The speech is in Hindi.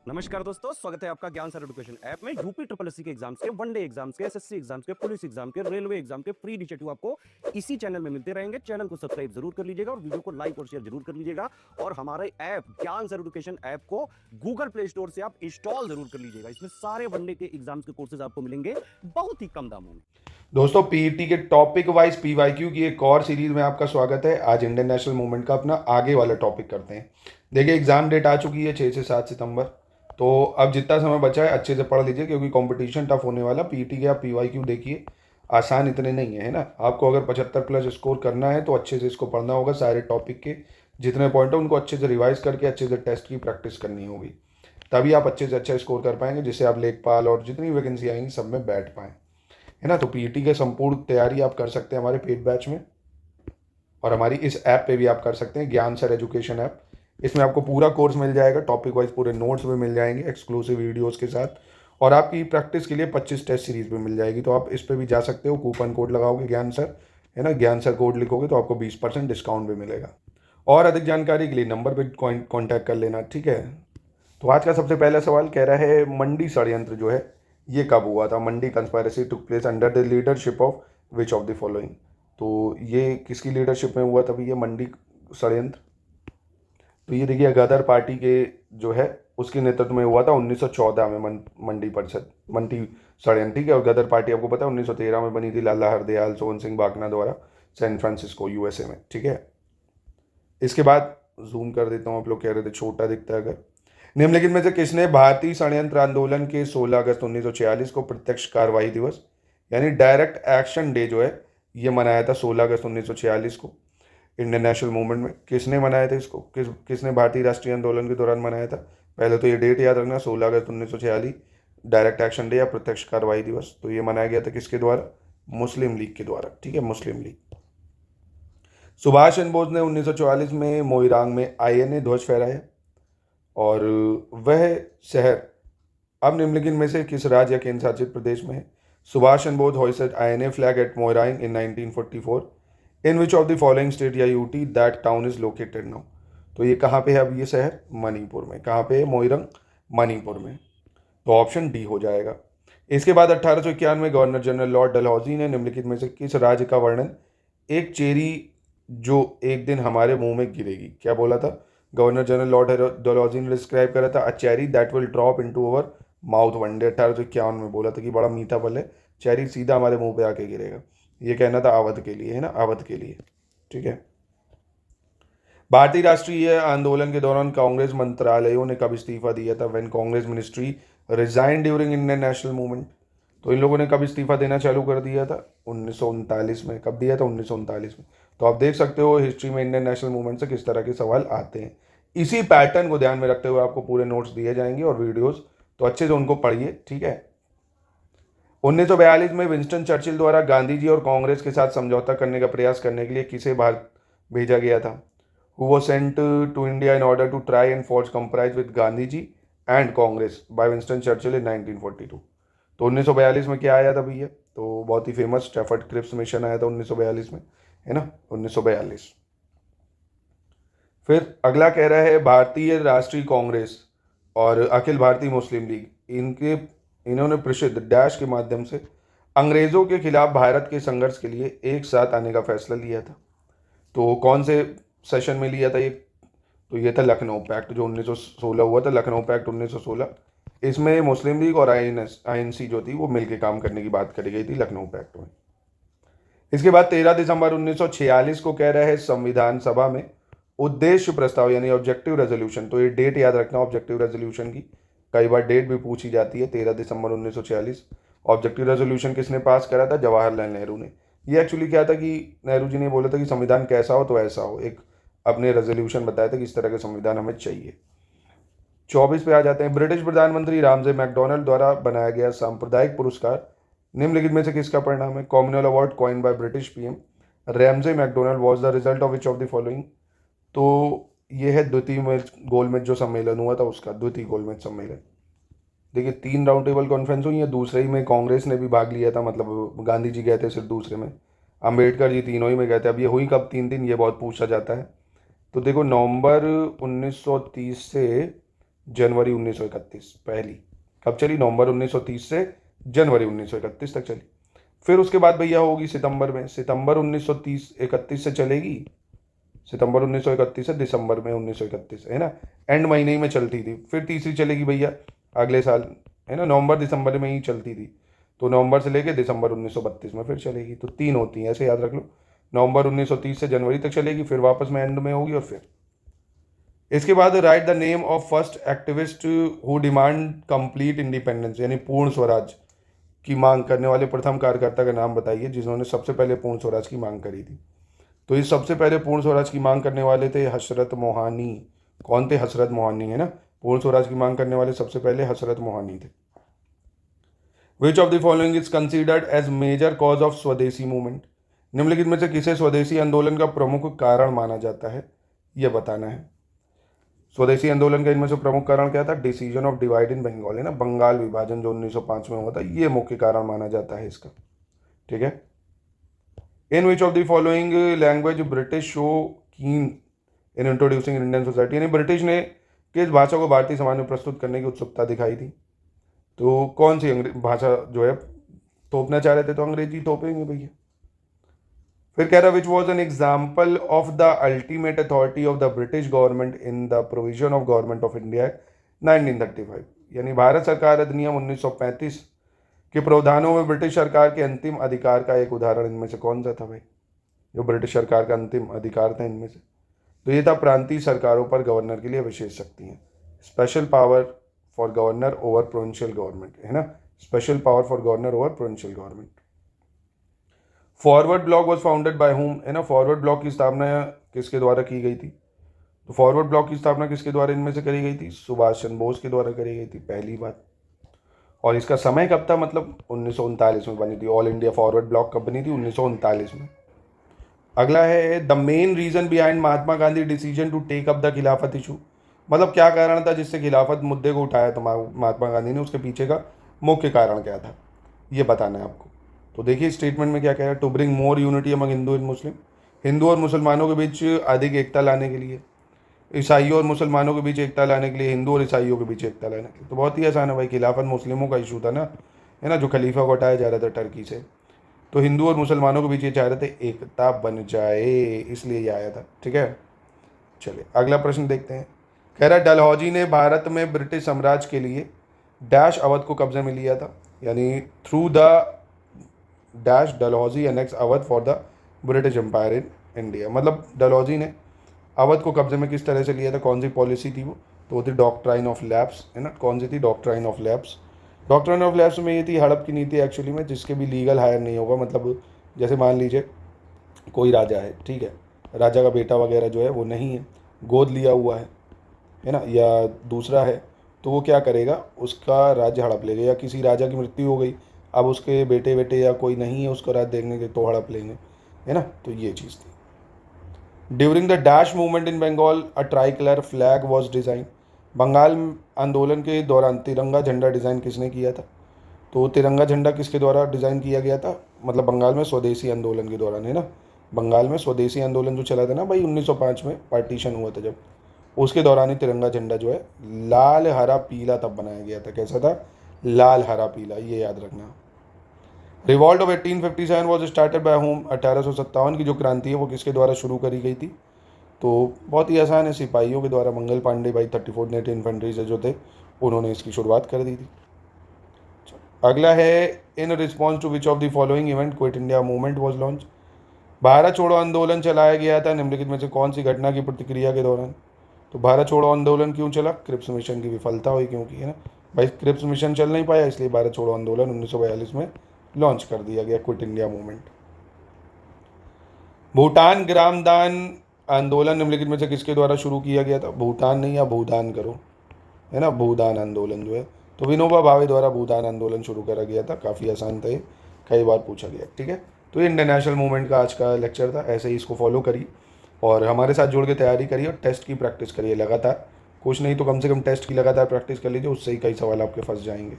नमस्कार दोस्तों, स्वागत है आपका ज्ञान सर एजुकेशन ऐप में। यूपी ट्रिपल एससी के एग्जाम्स के, वनडे एग्जाम्स के, एसएससी एग्जाम्स के, पुलिस एग्जाम के, रेलवे एग्जाम के फ्री इनिशिएटिव आपको इसी चैनल में मिलते रहेंगे। चैनल को सब्सक्राइब जरूर कर लीजिएगा और वीडियो को लाइक और शेयर जरूर कर लीजिएगा। और हमारे ऐप ज्ञान सर एजुकेशन ऐप को गूगल प्ले स्टोर से आप इंस्टॉल जरूर कर लीजिएगा। इसमें सारे वनडे के एग्जाम्स के कोर्सेज आपको मिलेंगे बहुत ही कम दामों में। दोस्तों पीईटी के टॉपिक वाइज पीवाईक्यू की एक और सीरीज में आपका स्वागत है। आज इंडियन नेशनल मूवमेंट का अपना आगे वाला टॉपिक करते हैं। देखिए एग्जाम डेट आ चुकी है 6 से 7 सितंबर। तो अब जितना समय बचा है अच्छे से पढ़ लीजिए, क्योंकि कंपटीशन टफ होने वाला। पीईटी के आप पीवाईक्यू देखिए, आसान इतने नहीं है ना। आपको अगर 75 प्लस स्कोर करना है तो अच्छे से इसको पढ़ना होगा। सारे टॉपिक के जितने पॉइंट है उनको अच्छे से रिवाइज करके अच्छे से टेस्ट की प्रैक्टिस करनी होगी, तभी आप अच्छे से अच्छा स्कोर कर पाएंगे, जिससे आप लेखपाल और जितनी वैकेंसी आएंगी सब में बैठ पाएँ, है ना। तो पीईटी के संपूर्ण तैयारी आप कर सकते हैं हमारे पेड बैच में, और हमारी इस ऐप पे भी आप कर सकते हैं, ज्ञान सर एजुकेशन ऐप। इसमें आपको पूरा कोर्स मिल जाएगा, टॉपिक वाइज पूरे नोट्स भी मिल जाएंगे एक्सक्लूसिव वीडियोस के साथ, और आपकी प्रैक्टिस के लिए 25 टेस्ट सीरीज भी मिल जाएगी। तो आप इस पर भी जा सकते हो। कूपन कोड लगाओगे ज्ञान सर, है ना, ज्ञान सर कोड लिखोगे तो आपको 20% डिस्काउंट भी मिलेगा। और अधिक जानकारी के लिए नंबर पर कॉन्टैक्ट कर लेना, ठीक है। तो आज का सबसे पहला सवाल कह रहा है, मंडी षड्यंत्र जो है ये कब हुआ था? Mandi conspiracy took place under the leadership of which of the following? तो ये किसकी लीडरशिप में हुआ था ये मंडी षड्यंत्र? तो ये देखिए गदर पार्टी के जो है उसके नेतृत्व में हुआ था 1914 में मंडी षड्यंत्र, ठीक है। और गदर पार्टी आपको पता है 1913 में बनी थी लाला हरदयाल सोहन सिंह बाकना द्वारा, सैन फ्रांसिस्को यूएसए में, ठीक है। इसके बाद जूम कर देता हूँ, आप लोग कह रहे थे छोटा दिखता है अगर। निम्नलिखित में से किसने भारतीय षड्यंत्र आंदोलन के 16 अगस्त 1946 को प्रत्यक्ष कार्रवाई दिवस यानी डायरेक्ट एक्शन डे जो है ये मनाया था 16 अगस्त 1946 को इंडियन नेशनल मूवमेंट में? किसने मनाया था इसको? किसने भारतीय राष्ट्रीय आंदोलन के दौरान मनाया था? पहले तो ये डेट याद रखना, 16 अगस्त 1946 डायरेक्ट एक्शन डे या प्रत्यक्ष कार्रवाई दिवस। तो ये मनाया गया था किसके द्वारा? मुस्लिम लीग के द्वारा, ठीक है, मुस्लिम लीग। सुभाष चंद्र बोस ने 1944 में मोइरांग में आईएनए ध्वज फहराया, और वह शहर अब निम्नलिखित में से किस राज्य या केंद्र शासित प्रदेश में है? Subhash Chandra Bose hoisted INA flag at Moirang in 1944। In which of the following state या UT that town is located now? तो ये कहाँ पे है अब ये शहर? मणिपुर में। कहाँ पे है? मोइरंग, मणिपुर में। तो ऑप्शन डी हो जाएगा। इसके बाद 1891 में गवर्नर जनरल लॉर्ड डलहौजी ने निम्नलिखित में से किस राज्य का वर्णन एक चेरी जो एक दिन हमारे मुंह में गिरेगी, क्या बोला था? गवर्नर जनरल लॉर्ड डलहौजी ने डिस्क्राइब करा था, a cherry that will drop into our mouth one day. 1851 में बोला था कि बड़ा मीठा फल है, चेरी सीधा हमारे मुंह पे आके गिरेगा। ये कहना था अवध के लिए, है ना, अवध के लिए, ठीक है। भारतीय राष्ट्रीय आंदोलन के दौरान कांग्रेस मंत्रालयों ने कब इस्तीफा दिया था? When Congress ministry resign during Indian national movement. तो इन लोगों ने कब इस्तीफा देना चालू कर दिया था? 1939 में। कब दिया था? 1939 में। तो आप देख सकते हो हिस्ट्री में इंडियन नेशनल मूवमेंट से किस तरह के सवाल आते हैं। इसी पैटर्न को ध्यान में रखते हुए आपको पूरे नोट्स दिए जाएंगे और वीडियोस, तो अच्छे से उनको पढ़िए, ठीक है। 1942 में विंस्टन चर्चिल द्वारा गांधी जी और कांग्रेस के साथ समझौता करने का प्रयास करने के लिए किसे भारत भेजा गया था? Who was sent to India in order to try and forge compromise with Gandhi ji and Congress by Winston Churchill in 1942। तो 1942 में क्या आया था भैया? तो बहुत ही फेमस स्टैफर्ड क्रिप्स मिशन आया था 1942 में, है ना, 1942। फिर अगला कह रहा है, भारतीय राष्ट्रीय कांग्रेस और अखिल भारतीय मुस्लिम लीग इन्होंने प्रसिद्ध डैश के माध्यम से अंग्रेजों के खिलाफ भारत के संघर्ष के लिए एक साथ आने का फैसला लिया था। तो कौन से सेशन में लिया था ये? तो ये था लखनऊ पैक्ट, जो 1916 हुआ था, लखनऊ पैक्ट 1916। इसमें मुस्लिम लीग और आईएनसी जो थी वो मिलकर काम करने की बात करी गई थी लखनऊ पैक्ट में। इसके बाद 13 दिसंबर 1946 को कह रहा है संविधान सभा में उद्देश्य प्रस्ताव यानी ऑब्जेक्टिव रेजोल्यूशन। तो ये डेट याद रखना ऑब्जेक्टिव रेजोल्यूशन की, कई बार डेट भी पूछी जाती है। 13 दिसंबर 1946 ऑब्जेक्टिव रेजोल्यूशन किसने पास करा था? जवाहरलाल नेहरू ने। ये एक्चुअली क्या था कि नेहरू जी ने बोला था कि संविधान कैसा हो तो ऐसा हो, एक अपने रेजोल्यूशन बताया था कि इस तरह का संविधान हमें चाहिए। 24 पे आ जाते हैं, ब्रिटिश प्रधानमंत्री रामजे मैकडोनल्ड द्वारा बनाया गया सांप्रदायिक पुरस्कार निम्नलिखित में से किसका परिणाम है? Commonwealth award coin by British PM Ramsay McDonald was the result of which of the following? तो ये है द्वितीय गोलमेज जो सम्मेलन हुआ था उसका, द्वितीय गोलमेज सम्मेलन। देखिए 3 राउंड टेबल कॉन्फ्रेंस हुई है, दूसरे ही में कांग्रेस ने भी भाग लिया था, मतलब गांधी जी गए थे सिर्फ दूसरे में, अंबेडकर जी तीनों ही में गए थे। अब ये हुई कब 3 दिन, ये बहुत पूछा जाता है। तो देखो नवंबर 1930 से जनवरी 1931 पहली। कब चली? नवंबर 1930 से जनवरी 1931 तक चली। फिर उसके बाद भैया होगी सितंबर में, सितंबर 1931 से चलेगी, सितंबर 1931 से दिसंबर में 1931, है ना, एंड महीने ही में चलती थी। फिर तीसरी चलेगी भैया अगले साल, है ना, नवंबर दिसंबर में ही चलती थी, तो नवंबर से लेके दिसंबर 1932 में फिर चलेगी। तो 3 होती हैं, ऐसे याद रख लो। नवंबर 1930 से जनवरी तक चलेगी, फिर वापस में एंड में होगी, और फिर इसके बाद right the name of first activist who demand complete independence, यानी पूर्ण स्वराज की मांग करने वाले प्रथम कार्यकर्ता का नाम बताइए जिन्होंने सबसे पहले पूर्ण स्वराज की मांग करी थी। तो इस सबसे पहले पूर्ण स्वराज की मांग करने वाले थे हसरत मोहानी। कौन थे? हसरत मोहानी, है ना। पूर्ण स्वराज की मांग करने वाले सबसे पहले हसरत मोहानी थे। Which of the following is considered as major cause of Swadeshi movement, निम्नलिखित में से किसे स्वदेशी आंदोलन का प्रमुख कारण माना जाता है, यह बताना है। स्वदेशी आंदोलन का इनमें से प्रमुख कारण क्या था? Decision of divide in Bengal, है ना, बंगाल विभाजन जो 1905 में हुआ था, ये मुख्य कारण माना जाता है इसका। ठीक है। In which of the following language British show keen in introducing Indian society, यानी ब्रिटिश ने किस भाषा को भारतीय समाज में प्रस्तुत करने की उत्सुकता दिखाई थी? तो कौन सी भाषा जो है थोपना चाह रहे थे? तो अंग्रेजी थोपेंगे भैया। फिर कह रहा which was an example of the ultimate authority of the British government in the provision of government of India 1935, यानी भारत सरकार अधिनियम 1935 के प्रावधानों में ब्रिटिश सरकार के अंतिम अधिकार का एक उदाहरण इनमें से कौन सा था भाई? जो ब्रिटिश सरकार का अंतिम अधिकार था इनमें से, तो ये था प्रांतीय सरकारों पर गवर्नर के लिए विशेष शक्तियां, special power for governor over provincial government, है ना, special power for governor over provincial government. Forward block was founded by home, है ना, फॉरवर्ड ब्लॉक की स्थापना किसके द्वारा की गई थी? तो फॉरवर्ड ब्लॉक की स्थापना किसके द्वारा इनमें से करी गई थी? सुभाष चंद्र बोस के द्वारा करी गई थी, पहली बात। और इसका समय कब था? मतलब 1939 में बनी थी। ऑल इंडिया फॉरवर्ड ब्लॉक कब बनी थी? 1939 में। अगला है the main reason behind Mahatma Gandhi decision to take up the Khilafat issue, मतलब क्या कारण था जिससे खिलाफत मुद्दे को उठाया था महात्मा गांधी ने, उसके पीछे का मुख्य कारण क्या था, ये बताना है आपको। तो देखिए स्टेटमेंट में क्या कह रहा है, to bring more unity among Hindu and Muslim, Hindu और मुसलमानों के बीच अधिक एकता लाने के लिए, ईसाइयों और मुसलमानों के बीच एकता लाने के लिए, हिंदू और ईसाइयों के बीच एकता लाने के लिए। तो बहुत ही आसान है भाई, खिलाफत मुस्लिमों का इशू था ना, है ना, जो खलीफा को हटाया जा रहा था टर्की से, तो हिंदू और मुसलमानों के बीच ये चाह रहे थे एकता बन जाए, इसलिए ये आया था। ठीक है, चलिए अगला प्रश्न देखते हैं। कह रहा डलहौजी ने भारत में ब्रिटिश साम्राज्य के लिए डैश अवध को कब्जे में लिया था, यानी through the dash Dalhousie annex Awadh for the British empire in India, मतलब डलहौजी ने अवध को कब्जे में किस तरह से लिया था, कौन सी पॉलिसी थी वो? तो वो थी डॉक्ट्राइन ऑफ लैप्स, है ना, कौन सी थी? Doctrine of lapse. Doctrine of lapse में ये थी हड़प की नीति एक्चुअली में, जिसके भी लीगल हायर नहीं होगा, मतलब जैसे मान लीजिए कोई राजा है, ठीक है, राजा का बेटा वगैरह जो है वो नहीं है, गोद लिया हुआ है ना, या दूसरा है, तो वो क्या करेगा, उसका राज्य हड़प लेगा, या किसी राजा की मृत्यु हो गई, अब उसके बेटे बेटे या कोई नहीं है उसको राज्य देखने के, तो हड़प लेंगे, है ना, तो ये चीज़ थी। During the dash movement in Bengal a tricolour flag was design, Bengal आंदोलन के दौरान तिरंगा झंडा डिज़ाइन किसने किया था? तो तिरंगा झंडा किसके द्वारा डिज़ाइन किया गया था? मतलब बंगाल में स्वदेशी आंदोलन के दौरान, है ना, बंगाल में स्वदेशी आंदोलन जो चला था ना भाई 1905 में पार्टीशन हुआ था जब, उसके दौरान ही तिरंगा झंडा जो है लाल हरा पीला तब बनाया गया था। कैसा था? लाल हरा पीला, ये याद रखना। Revolt of 1857 was started by home, 1857 की जो क्रांति है वो किसके द्वारा शुरू करी गई थी? तो बहुत ही आसान है, सिपाहियों के द्वारा, मंगल पांडे भाई 34 नेटिव इन्फेंट्री से जो थे उन्होंने इसकी शुरुआत कर दी थी। अगला है in response to which of the following event Quit India movement was launch, Bharat छोड़ो आंदोलन चलाया गया था निम्नलिखित में से कौन सी घटना की प्रतिक्रिया के दौरान? तो भारत छोड़ो आंदोलन क्यों चला? क्रिप्स मिशन की विफलता हुई, क्योंकि, है ना भाई, क्रिप्स मिशन चल नहीं पाया, इसलिए भारत छोड़ो आंदोलन 1942 में लॉन्च कर दिया गया, क्विट इंडिया मूवमेंट। भूटान ग्राम दान आंदोलन निम्नलिखित में से किसके द्वारा शुरू किया गया था? भूटान नहीं, या भूदान करो, है ना, भूदान आंदोलन जो है, तो विनोबा भावे द्वारा भूदान आंदोलन शुरू करा गया था। काफ़ी आसान था, कई बार पूछा गया। ठीक है, तो ये इंटरनेशनल मूवमेंट का आज का लेक्चर था, ऐसे ही इसको फॉलो करिए और हमारे साथ जुड़ के तैयारी करिए और टेस्ट की प्रैक्टिस करिए लगातार, कुछ नहीं तो कम से कम टेस्ट की लगातार प्रैक्टिस कर लीजिए, उससे ही कई सवाल आपके फंस जाएंगे।